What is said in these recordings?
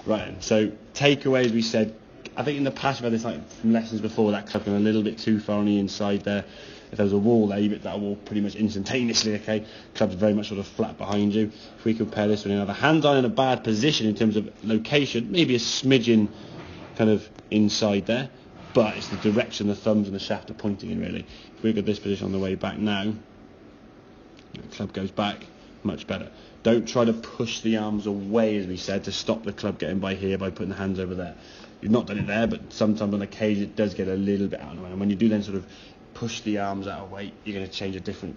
Right, so takeaways, we said, I think in the past we've had this like from lessons before, that club going a little bit too far on the inside there. If there was a wall there, you hit that wall pretty much instantaneously, okay? Club's very much sort of flat behind you. If we compare this with another hand on in a bad position in terms of location, maybe a smidgen kind of inside there, but it's the direction the thumbs and the shaft are pointing in, really. If we look at this position on the way back now, the club goes back, much better. Don't try to push the arms away, as we said, to stop the club getting by here by putting the hands over there. You've not done it there, but sometimes on occasion it does get a little bit out of the way. And when you do then sort of push the arms out of weight, you're going to change a different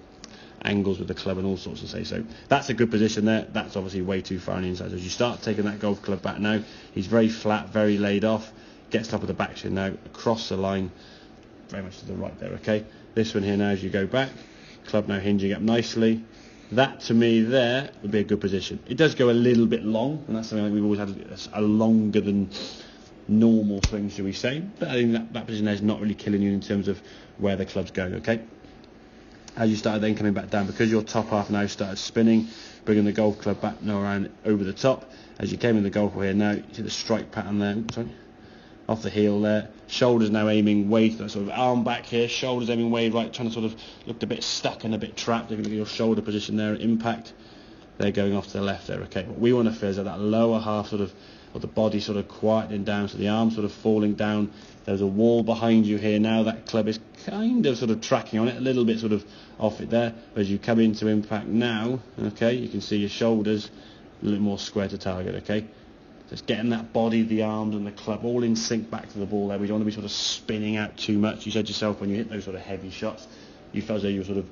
angles with the club and all sorts of say. So that's a good position there. That's obviously way too far on the inside. So as you start taking that golf club back now, he's very flat, very laid off. Gets top of the back shin now, across the line, very much to the right there, okay? This one here now, as you go back, club now hinging up nicely. That, to me, there would be a good position. It does go a little bit long, and that's something like we've always had a longer than normal swing, shall we say. But I think that position there is not really killing you in terms of where the club's going, okay? As you started then coming back down, because your top half now started spinning, bringing the golf club back now around over the top. As you came in the golf ball here now, you see the strike pattern there. Oops, sorry. Off the heel there, shoulders now aiming way to that sort of arm back here, shoulders aiming way right, trying to sort of look a bit stuck and a bit trapped. If you look at your shoulder position there at impact, they're going off to the left there, okay. What we want to feel is that lower half sort of the body sort of quietening down, so the arms sort of falling down. There's a wall behind you here now. That club is kind of sort of tracking on it, a little bit sort of off it there. But as you come into impact now, okay, you can see your shoulders a little more square to target, okay. Just getting that body, the arms and the club all in sync back to the ball there. We don't want to be sort of spinning out too much. You said yourself when you hit those sort of heavy shots, you felt as though you were sort of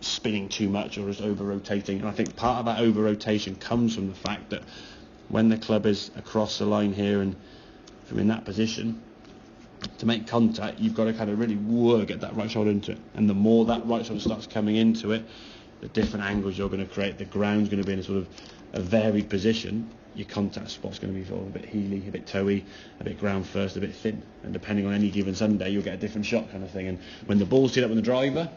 spinning too much or just over-rotating. And I think part of that over-rotation comes from the fact that when the club is across the line here and from in that position, to make contact, you've got to kind of really work at that right shoulder into it. And the more that right shoulder starts coming into it, the different angles you're going to create. The ground's going to be in a sort of a varied position. Your contact spot's going to be sort of a bit heely, a bit toey, a bit ground first, a bit thin. And depending on any given Sunday, you'll get a different shot kind of thing. And when the ball's teed up with the driver,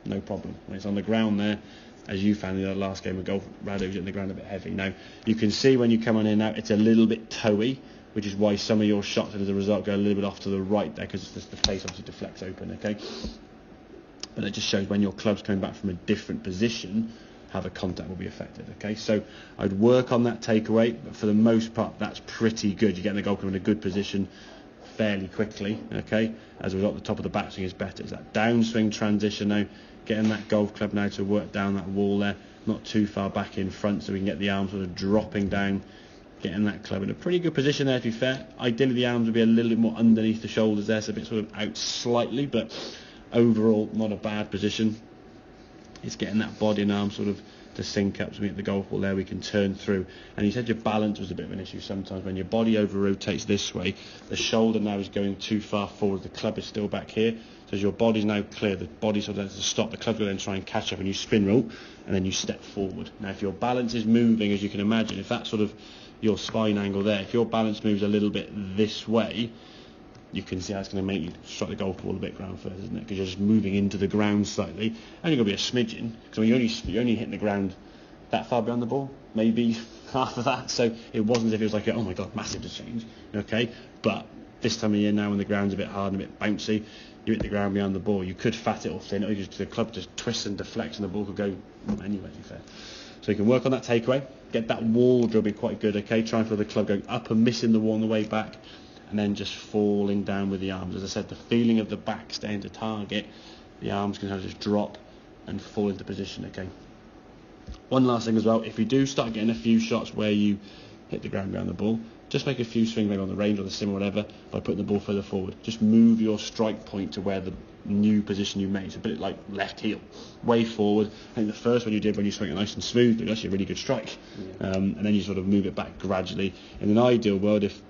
no problem. When it's on the ground there, as you found in the last game of golf, Rado's hitting the ground a bit heavy. Now, you can see when you come on in now, it's a little bit toey, which is why some of your shots, and as a result, go a little bit off to the right there, because the face obviously deflects open, okay? But it just shows when your club's coming back from a different position, how the contact will be affected, okay? So I'd work on that takeaway, but for the most part, that's pretty good. You're getting the golf club in a good position fairly quickly, okay? As a result, the top of the backswing is better. It's that downswing transition now, getting that golf club now to work down that wall there, not too far back in front, so we can get the arms sort of dropping down, getting that club in a pretty good position there, to be fair. Ideally, the arms would be a little bit more underneath the shoulders there, so a bit sort of out slightly, but overall, not a bad position. It's getting that body and arm sort of to sync up so we get the golf ball there, we can turn through. And you said your balance was a bit of an issue sometimes. When your body over rotates this way, the shoulder now is going too far forward, the club is still back here. So as your body's now clear, the body sort of has to stop, the club will then try and catch up and you spin roll and then you step forward. Now if your balance is moving, as you can imagine, if that's sort of your spine angle there, if your balance moves a little bit this way, you can see how it's going to make you strike the golf ball a bit ground first, isn't it? Because you're just moving into the ground slightly. Only going to be a smidgen, because you're only hitting the ground that far beyond the ball, maybe half of that. So it wasn't as if it was like, oh my God, massive to change. Okay, but this time of year now, when the ground's a bit hard and a bit bouncy, you hit the ground beyond the ball. You could fat it or thin it, or the club just twists and deflects, and the ball could go anywhere. To be fair, so you can work on that takeaway. Get that wall drill be quite good. Okay, try and feel the club going up and missing the wall on the way back, and then just falling down with the arms. As I said, the feeling of the back staying to target, the arms can kind of just drop and fall into position, okay? One last thing as well, if you do start getting a few shots where you hit the ground behind the ball, just make a few swings maybe on the range or the sim or whatever by putting the ball further forward. Just move your strike point to where the new position you made. It's a bit like left heel, way forward. I think the first one you did when you swing it nice and smooth, it was actually a really good strike. Yeah. And then you sort of move it back gradually. In an ideal world, if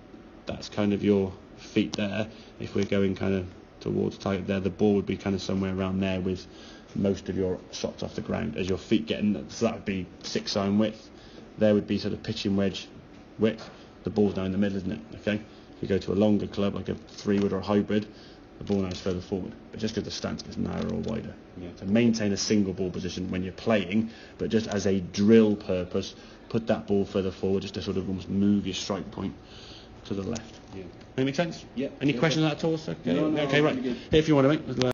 that's kind of your feet there, if we're going kind of towards target there, the ball would be kind of somewhere around there with most of your shots off the ground as your feet getting, so that would be 6-iron width, there would be sort of pitching wedge width, the ball's now in the middle, isn't it? Okay, if you go to a longer club like a 3-wood or a hybrid, the ball now is further forward, but just because the stance gets narrower or wider. Yeah. To maintain a single ball position when you're playing, but just as a drill purpose, put that ball further forward, just to sort of almost move your strike point to the left. Yeah. That make sense? Yeah. Any questions on that at all? Okay, No, okay, right. really good. If you want to make.